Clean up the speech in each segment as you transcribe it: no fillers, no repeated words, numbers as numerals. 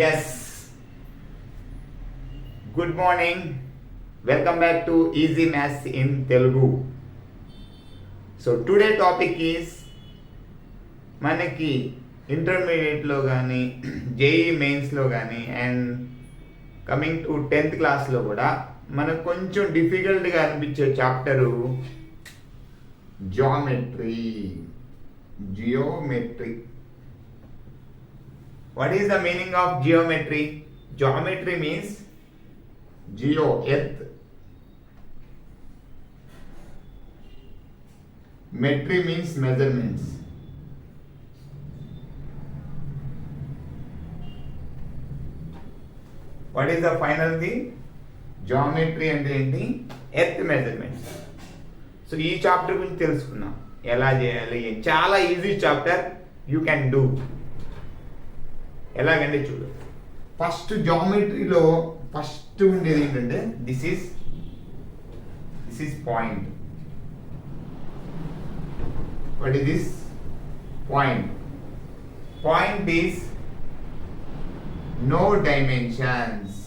Yes. Good morning. Welcome back to Easy Maths in Telugu. So today topic is మనకి ఇంటర్మీడియట్లో కానీ JEE మెయిన్స్లో కానీ అండ్ కమింగ్ టు 10th క్లాస్లో కూడా మనకు కొంచెం డిఫికల్ట్గా అనిపించే chapter geometry. What is the meaning of geometry? Geometry means geo, earth. Metry means measurements. What is the final thing? Geometry అంటే ఏంటి? Earth measurements. సో ఈ చాప్టర్ గురించి తెలుసుకున్నాం, ఎలా చేయాలి. చాలా easy chapter, you can do. ఎలాగంటే చూడు, ఫస్ట్ జామెట్రీలో ఫస్ట్ ఉండేది ఏంటంటే this is point. What is this? Point. Point is no dimensions.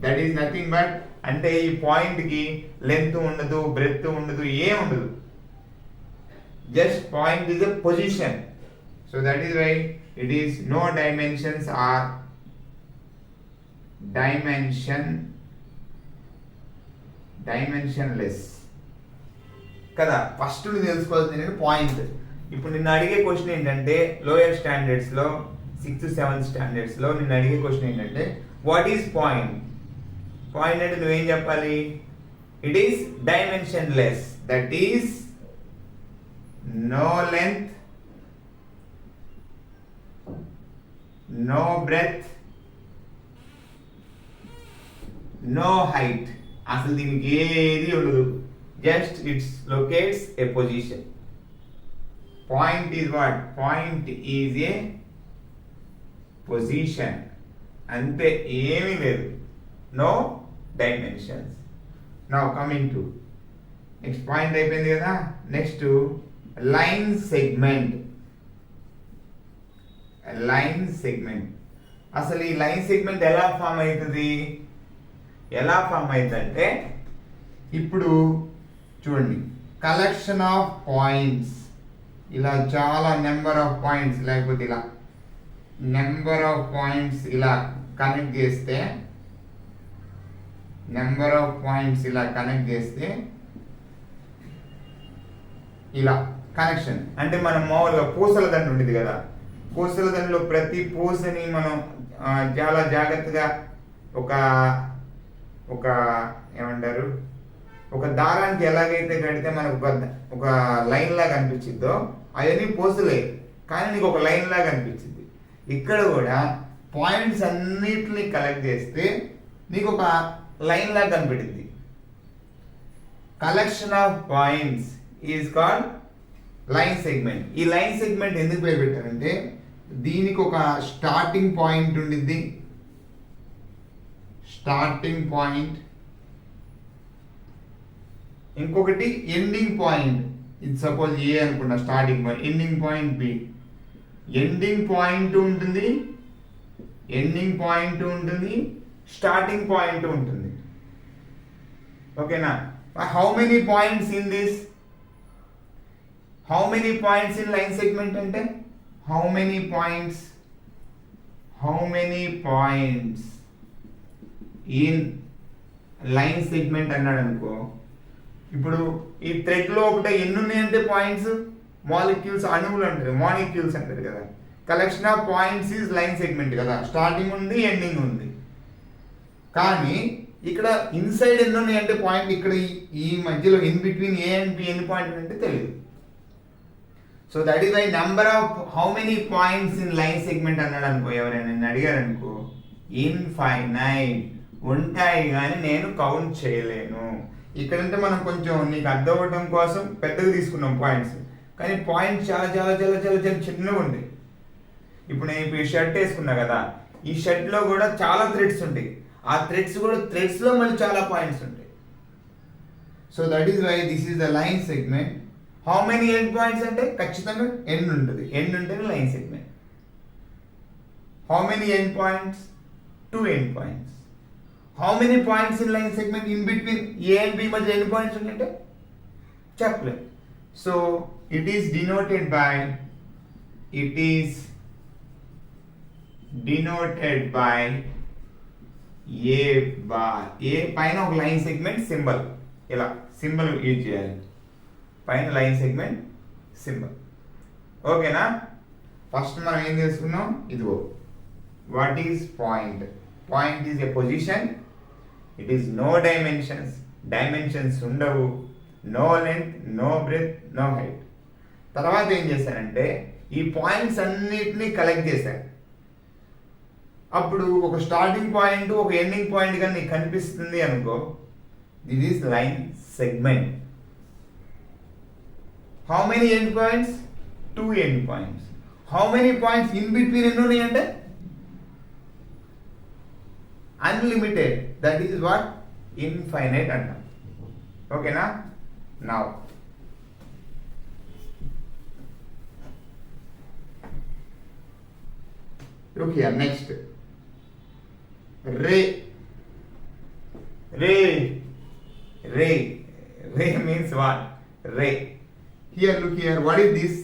That is nothing but, అంటే ఈ పాయింట్కి లెంత్ ఉండదు, బ్రెత్ ఉండదు, ఏం ఉండదు. Just point is a position. So that is why it is no dimensions or dimensionless. కదా first తెలుసుకోవాల్సింది point. ఇప్పుడు నిన్ను అడిగే క్వశ్చన్ ఏంటంటే లోయర్ స్టాండర్డ్స్లో 6th 7th స్టాండర్డ్స్లో నిన్ను అడిగే క్వశ్చన్ ఏంటంటే వాట్ ఈస్ పాయింట్. పాయింట్ అంటే నువ్వేం చెప్పాలి? It is dimensionless. That is no length, no breadth, no height. అసలు దీనికి ఏది ఉండదు, just it's locates a position. Point is what? Point is a position, అంతే, ఏమీ లేదు. No dimensions. Now coming to next point అయిపోయింది కదా. Next line segment. అసలు ఈ లైన్ సెగ్మెంట్ ఎలా ఫామ్ అవుతుంది? అంటే ఇప్పుడు చూడండి, కలెక్షన్ ఆఫ్ పాయింట్స్, ఇలా చాలా నెంబర్ ఆఫ్ పాయింట్స్, లేకపోతే ఇలా నెంబర్ ఆఫ్ పాయింట్స్ ఇలా కనెక్ట్ చేస్తే, ఇలా కనెక్షన్. అంటే మనం మామూలుగా పూసల దండ ఉండేది కదా, పూసల దండలో ప్రతి పూసని మనం చాలా జాగ్రత్తగా ఒక ఏమంటారు, ఒక దారానికి ఎలాగైతే కడితే మనకు ఒక లైన్ లాగా అనిపించిద్దో అవన్నీ పూసలే, కానీ నీకు ఒక లైన్ లాగా అనిపించింది. ఇక్కడ కూడా పాయింట్స్ అన్నిటిని కలెక్ట్ చేస్తే నీకు ఒక లైన్ లాగా కనిపెట్టింది. Collection of points is called line segment. ఈ లైన్ సెగ్మెంట్ ఎందుకు పేరు పెట్టారంటే దీనికి ఒక స్టార్టింగ్ పాయింట్ ఉండిద్ది, ఇంకొకటి ఎండింగ్ పాయింట్. ఇది సపోజ్ ఏ అనుకున్నా, starting point, ending point b. Ending point ఉంటుంది, స్టార్టింగ్ పాయింట్ ఉంటుంది. ఓకేనా? How many points in this? How many points in line segment అంటే how many points in line segment అన్నాడు అనుకో. ఇప్పుడు ఈ థ్రెడ్ లో ఒకటే ఎన్ని ఉన్నాయంటే పాయింట్స్, మాలిక్యూల్స్, అణువులు అంటారు, మాలిక్యూల్స్ అంటారు కదా. Collection of points is line segment కదా, స్టార్టింగ్ ఉంది, ఎండింగ్ ఉంది. కానీ ఇక్కడ ఇన్సైడ్ ఎన్ని ఉన్నాయంటే పాయింట్, ఇక్కడ ఈ మధ్యలో in between A and B ఎన్ని పాయింట్ అంటే తెలియదు. So that is why number of how many points in line segment అన్నాడు అనుకో, ఎవరైనా అడిగారు అనుకో, ఇన్ఫైనైట్ ఉంటాయి కానీ నేను కౌంట్ చేయలేను. ఇక్కడంటే మనం కొంచెం నీకు అర్థం అవ్వడం కోసం పెద్దగా తీసుకున్నాం పాయింట్స్, కానీ పాయింట్స్ చాలా చాలా చాలా చాలా చాలా చిన్నగా ఉంది. ఇప్పుడు నేను ఇప్పుడు ఈ షర్ట్ వేసుకున్నా కదా, ఈ షర్ట్లో కూడా చాలా థ్రెడ్స్ ఉంటాయి, ఆ థ్రెడ్స్లో మళ్ళీ చాలా పాయింట్స్ ఉంటాయి. So that is why this is the line segment. How many end points అంటే ఖచ్చితంగా ఎండ్ ఉంటుంది, ఎండ్ ఉంటేనే line segment. How many end points? 2 end points. How many points in line segment in between A and b మధ్య end points ఉంటే చెప్పలేదు. So it is denoted by a bar. A పైన ఒక line segment symbol, ఇలా symbol use చేయాలి, పైన line segment symbol. ఓకేనా? First మనం ఏం చేసుకున్నాం, ఇదిగో what is point. Point is a position, it is no dimensions, dimensions ఉండవు, no length, no breadth, no height. తర్వాత ఏం చేశానంటే ఈ పాయింట్స్ అన్నిటినీ కలెక్ట్ చేశాను. అప్పుడు ఒక స్టార్టింగ్ పాయింట్ ఒక ఎండింగ్ పాయింట్ కానీ నీకు కనిపిస్తుంది అనుకో, this is line segment. How many end points? 2 end points. How many points in between ఎన్ని ఉన్నాయి అంటే unlimited. That is what infinite అంటాం. ఓకేనా? Now look here, next ray means what? Ray. Here look here, what is this?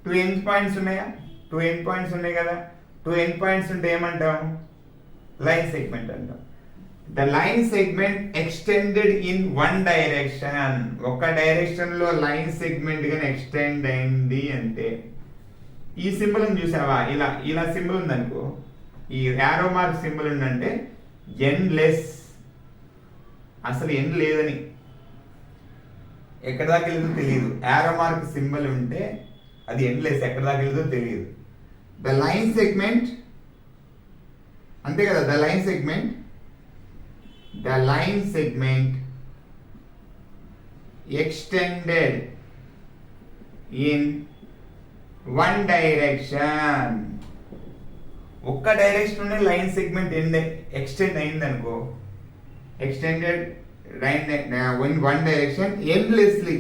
2 end points ఉన్నాయా? 2 end points ఉన్నాయి కదా. 2 end points ఉంటే ఏమంటాం? లైన్ సెగ్మెంట్ అంటాం. The line segment extended in one direction. ఒక direction లో లైన్ సెగ్మెంట్ గాని extend అయింది అంటే, ఈ సింబల్ చూసావా, ఇలా ఇలా సింబల్ ఉందనుకో, ఈ యారో మార్క్ సింబల్ ఉందంటే ఎండ్లెస్, అసలు ఎండ్ లేదని, ఎక్కడ దాకా వెళ్ళదో తెలియదు. యారో మార్క్ సింబల్ ఉంటే అది ఎండ్లెస్, ఎక్కడ దాకా వెళ్ళదో తెలియదు. ద లైన్ సెగ్మెంట్ అంతే కదా, the line segment extended in one direction. ఒక్క డైరెక్షన్ లైన్ సెగ్మెంట్ ఎక్స్టెండ్ అయింది అనుకో, extended in one direction endlessly,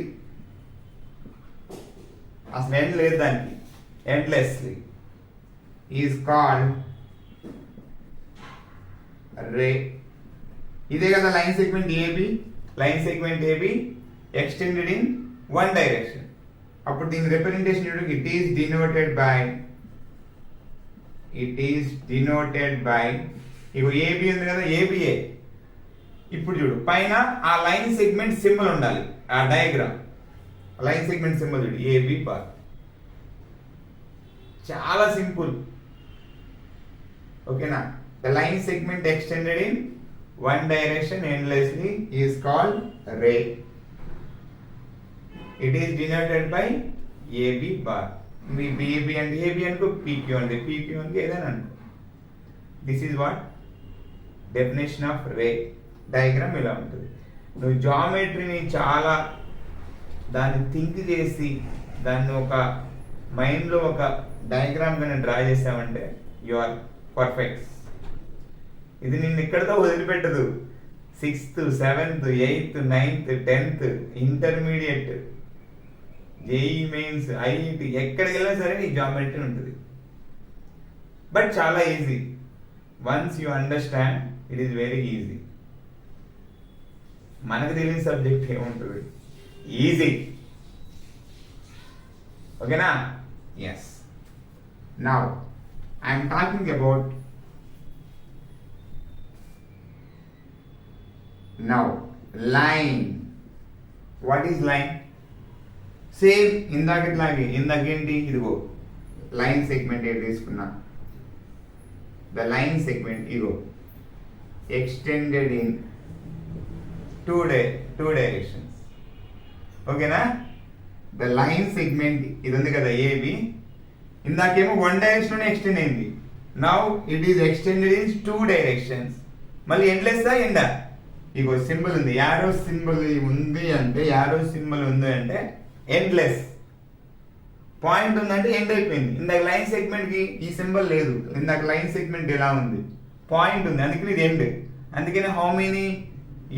అసలు ఎండ్ లేదు దానికి, ఎండ్లెస్లీ ఈజ్ కాల్డ్ రే. ఇదే కదా line segment A B. Line segment A B extended in one direction. అప్పుడు దీని రిప్రజెంటేషన్ చూడు, ఇట్ ఈస్ డినోటెడ్ బై ఇగో ఏబి ఉంది కదా, ఏబిఏ. ఇప్పుడు చూడు పైన ఆ లైన్ సెగ్మెంట్ సింబల్ ఉండాలి, ఆ డయాగ్రామ్ లైన్ సెగ్మెంట్ సింబల్ చూడు, ఏబి బార్. చాలా సింపుల్. ఓకేనా? The line segment extended in one direction endlessly is called ray. It is denoted by AB bar. Me BAB and AB అనుకో, PQ అంటే PQ అంటే ఏదైనా అనుకో. This is what definition of ray. Diagram ఇలా ఉంటుంది. నువ్వు జామెట్రీని చాలా దాన్ని థింక్ చేసి దాన్ని ఒక మైండ్లో ఒక డయాగ్రామ్ కానీ డ్రా చేసావంటే యు ఆర్ పర్ఫెక్ట్. ఇది నిన్ను ఇక్కడితో వదిలిపెట్టదు. 6th, 7th, 8th, 9th, 10th, intermediate, JEE mains, IIT, ఎక్కడికి వెళ్ళినా సరే ఈ జామెట్రీ ఉంటుంది. బట్ చాలా easy. Once you understand it is very easy. మనకు తెలియని సబ్జెక్ట్ ఏముంటుంది, ఈజీ. ఓకేనా? Yes. Now I'm talking about line. What is line? Same ఇందాకేంటి, ఇదిగో లైన్ సెగ్మెంట్ ఏది తీసుకున్నా, ద లైన్ సెగ్మెంట్ ఇగో ఎక్స్టెండెడ్ ఇన్ టూ డైరెక్షన్స్. ఓకేనా? ద లైన్ సెగ్మెంట్ ఇది ఉంది కదా ఏబి, ఇందాకేమో వన్ డైరెక్షన్ ఎక్స్టెండ్ అయింది. Now it is extended in 2 directions. మళ్ళీ ఎండ్లెస్సా ఎండా? ఇగో సింబల్ ఉంది, యారో సింబల్ ఉంది అంటే, యారో సింబల్ ఉంది అంటే ఎండ్లెస్. పాయింట్ ఉందంటే ఎండ్ అయిపోయింది. ఇందాక లైన్ సెగ్మెంట్ కి ఈ సింబల్ లేదు, ఇందాక లైన్ సెగ్మెంట్ ఎలా ఉంది, పాయింట్ ఉంది, అందుకని ఇది ఎండ్. అందుకని హౌ మెనీ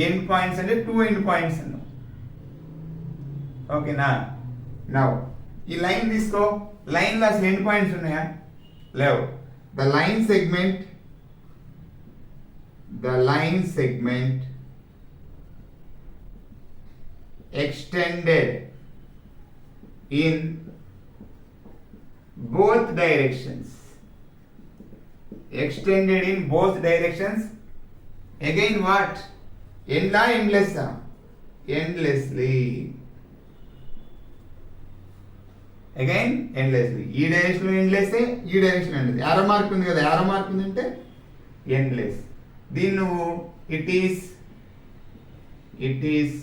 ఎండ్ పాయింట్స్ అంటే 2 ఎండ్ పాయింట్స్ అన్నాం. ఓకేనా? నౌ ఈ లైన్ తీసుకో, లైన్లో అసలు ఎన్ని పాయింట్స్ ఉన్నాయా? లేవు. The line segment extended in both directions. Extended in both directions. Again what? End or endless? Endlessly. Again endlessly. ఈ డైరెక్షన్ ఎండ్లెస్, ఈ డైరెక్షన్ ఎండ్లెస్. యారో మార్క్ ఉంది కదా, యారో మార్క్ ఉంది అంటే ఎండ్లెస్. దీన్ని నువ్వు ఇట్ ఈస్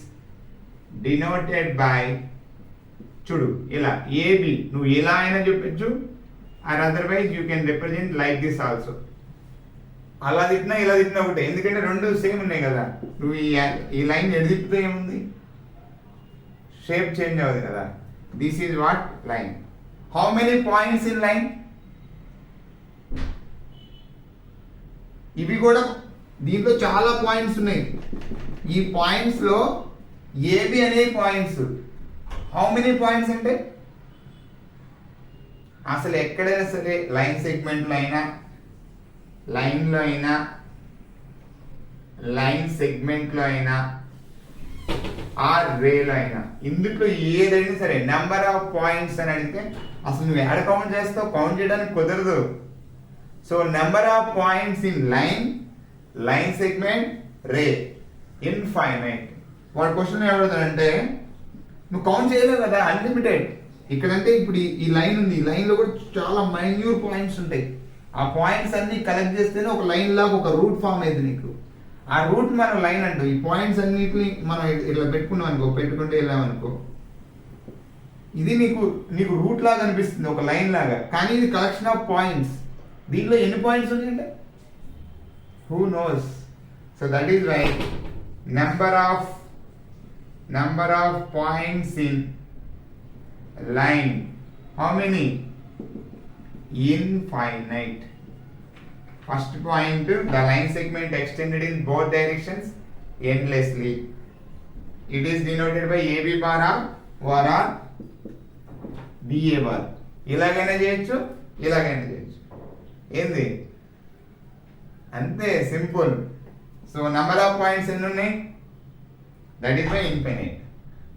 డినోటెడ్ బై, చూడు ఇలా ఏబి, నువ్వు ఇలా అయినా చెప్పచ్చు, or otherwise you can represent like this also. అలా తిట్టినా ఇలా తిట్టినా ఒకటే, ఎందుకంటే రెండు సేమ్ ఉన్నాయి కదా. నువ్వు ఈ లైన్ ఎడు తిప్పితే ఏముంది, షేప్ చేంజ్ అవ్వదు కదా. This is what line. How many points in line? ఇవి కూడా దీంట్లో చాలా పాయింట్స్ ఉన్నాయి. ఈ పాయింట్స్ లో ఏబి అనే పాయింట్స్. హౌ మెనీ పాయింట్స్ అంటే అసలు ఎక్కడైనా సరే లైన్ సెగ్మెంట్లో అయినా, లైన్లో అయినా, లైన్ సెగ్మెంట్లో అయినా, ఆర్ రేలో అయినా, ఇందులో ఏదైనా సరే నెంబర్ ఆఫ్ పాయింట్స్ అని అడిగితే అసలు నువ్వు ఎక్కడ కౌంట్ చేస్తావు? కౌంట్ చేయడానికి కుదరదు. So number of points in line segment, ray, infinite. వాడు క్వశ్చన్ ఏమవుతాడంటే నువ్వు కౌంట్ చేయలేవు కదా, అన్లిమిటెడ్. ఇక్కడంటే ఇప్పుడు ఈ లైన్ ఉంది, ఈ లైన్లో కూడా చాలా మైన్యూర్ పాయింట్స్ ఉంటాయి. ఆ పాయింట్స్ అన్ని కలెక్ట్ చేస్తేనే ఒక లైన్ లాగా ఒక రూట్ ఫామ్ అయింది నీకు. ఆ రూట్ మనం లైన్ అంటాం. ఈ పాయింట్స్ అన్నిటిని మనం ఇట్లా పెట్టుకున్నాం అనుకో, పెట్టుకుంటే వెళ్ళామనుకో, ఇది నీకు రూట్ లాగా అనిపిస్తుంది, ఒక లైన్ లాగా. కానీ ఇది కలెక్షన్ ఆఫ్ పాయింట్స్. దీనిలో ఎన్ని పాయింట్స్ ఉన్నాయంటే who knows. So that is why number of points in line, how many? Infinite. First point, the line segment extended in both directions endlessly. It is denoted by AB bar or BA bar. ఇలాగైనా చేయొచ్చు, ఇలాగైనా చేయొచ్చు. ఏంది అంతే, simple. So number of points ఎన్ని ఉన్నాయి? That is my infinite.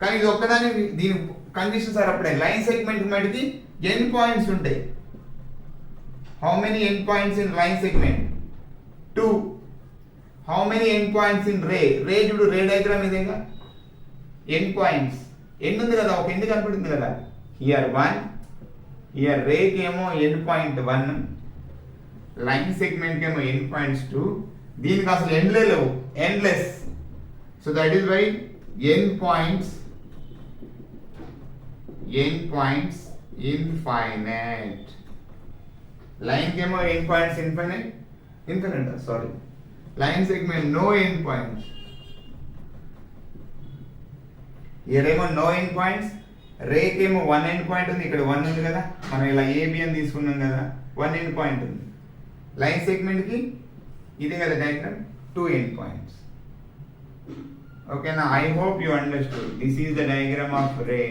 కానీ ఇది ఒక్కదాని, దీని కండిషన్స్ ఆర్ అప్పుడే. లైన్ సెగ్మెంట్ మటుకి ఎన్ పాయింట్స్ ఉంటాయి. How many end points in line segment? 2. How many end points in ray? Ray చూడు, రే డయాగ్రామ్ ఇదేగా, ఎన్ పాయింట్స్. ఎన్ ఉంది కదా, ఒక ఎండ్ కనపడుతుంది కదా. హియర్ 1, హియర్ రేకి ఏమో ఎండ్ పాయింట్ 1, లైన్ సెగ్మెంట్కి ఏమో ఎండ్ పాయింట్స్ 2. దీనికి అసలు ఎండ్లే లేవు, endless. So that is why n points infinite. Line came out n points infinite. Sorry. Line segment no n points. Here ఏమో no n points. రే కేమో 1 end point ఉంది, ఇక్కడ 1 ఉంది కదా. మనం ఇలా AB అని తీసుకున్నాం కదా, 1 end point ఉంది. లైన్ సెగ్మెంట్ కి ఇదే కదా diagram, 2 end points. Okay, now I hope you understood. This is the diagram of ray.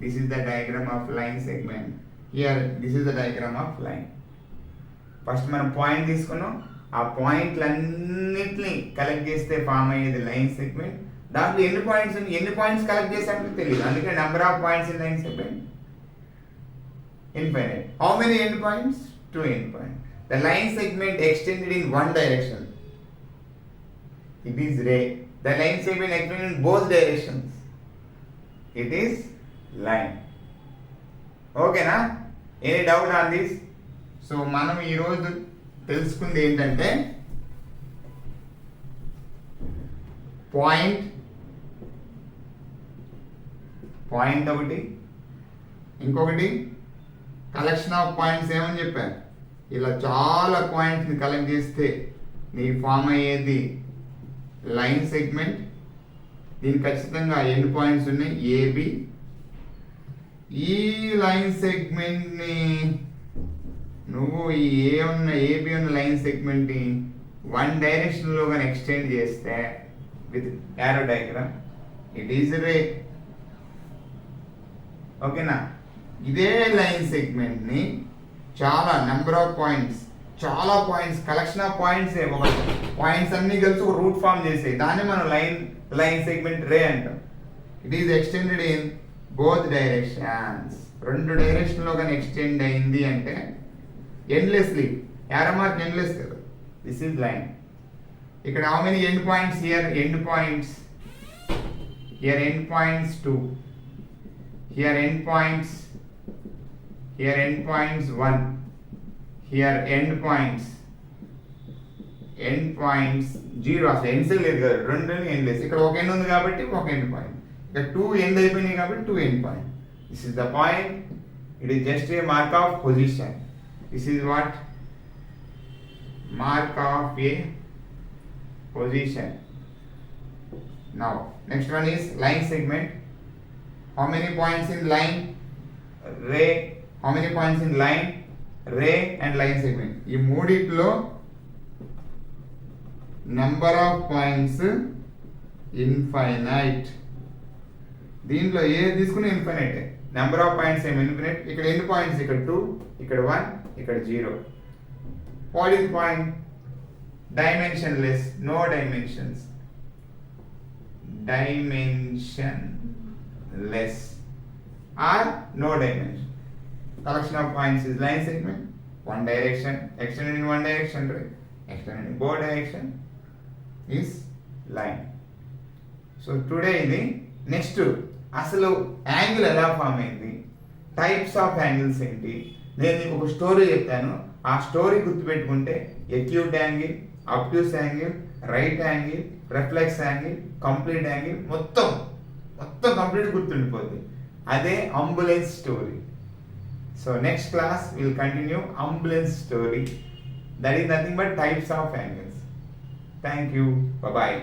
This is the diagram of line segment. Here, this is the diagram of line. First మనం point తీసుకున్నాం, ఆ పాయింట్లన్నిటిని collect చేస్తే form అయ్యేది line segment. దాంట్లో ఎన్ని points collect చేసామో తెలియదు, అందుకే number of points in line segment infinite. How many end points? 2 end points. The line segment extended in one direction. It is ray. The line segment extended in both directions. It is line. Okay na? Any doubt on this? So మనం ఈరోజు తెలుసుకుంది ఏంటంటే point ఒకటి, ఇంకొకటి collection of points. ఏమని చెప్పారు? ఇలా చాలా పాయింట్స్ని కలెక్ట్ చేస్తే నీకు ఫామ్ అయ్యేది లైన్ సెగ్మెంట్. దీనికి ఖచ్చితంగా ఎండ్ పాయింట్స్ ఉన్నాయి ఏబి. ఈ లైన్ సెగ్మెంట్ని నువ్వు ఈ ఏబి ఉన్న లైన్ సెగ్మెంట్ని 1 డైరెక్షన్లో కానీ ఎక్స్టెండ్ చేస్తే with arrow diagram, it is ray. ఓకేనా. ఇదే లైన్ సెగ్మెంట్ని చాలా నెంబర్ ఆఫ్ పాయింట్స్, చాలా points, collection of points, points అన్నీ కలిసి ఒక రూట్ ఫామ్ చేసాయి, దాన్ని మనం లైన్ సెగ్మెంట్ రే అంటాం. It is extended in both directions. రెండు డైరెక్షన్లో కానీ ఎక్స్టెండ్ అయింది అంటే ఎండ్లెస్లీ, యారో మార్క్ ఎండ్లెస్ కదా, దిస్ ఈజ్ లైన్. ఇక్కడ how many end points here? End points here, end points 2, here end points, here end points 1, here end points 0. అసలు ends లేదు కదా, రెండు ఎండ్ లేదు. ఇక్కడ ఒక ఎండ్ ఉంది కాబట్టి ఒక ఎండ్ పాయింట్, ఇక్కడ 2 ఎండ్ అయిపోయినాయి కాబట్టి 2 end point. This is the point. It is just a mark of position. This is what? Mark of A position. Now next one is line segment. How many points in line, ray? How many points in line, ray and line segment? ఈ మూడిట్లో number of points infinite. దీంట్లో ఏది తీసుకుని infinite. Number of points ఏమి infinite. ఇక్కడ ఎన్ని points? ఇక్కడ 2, ఇక్కడ 1, ఇక్కడ 0. What is point? Dimensionless, no dimensions. Dimensionless or no dimension. Collection of points is line segment. One direction, extended in one direction, right? Extended in both direction is line. So today the next అసలు angle ఎలా form అయింది, types of angles ఏంటి, నేను మీకు ఒక story చెప్తాను. ఆ story గుర్తుపెట్టుకుంటే acute angle, obtuse angle, right angle, reflex angle, complete angle, మొత్తం కంప్లీట్ గుర్తుండిపోద్ది. అదే ambulance story. So next class will continue ambulance story. That is nothing but types of angles. Thank you. Bye.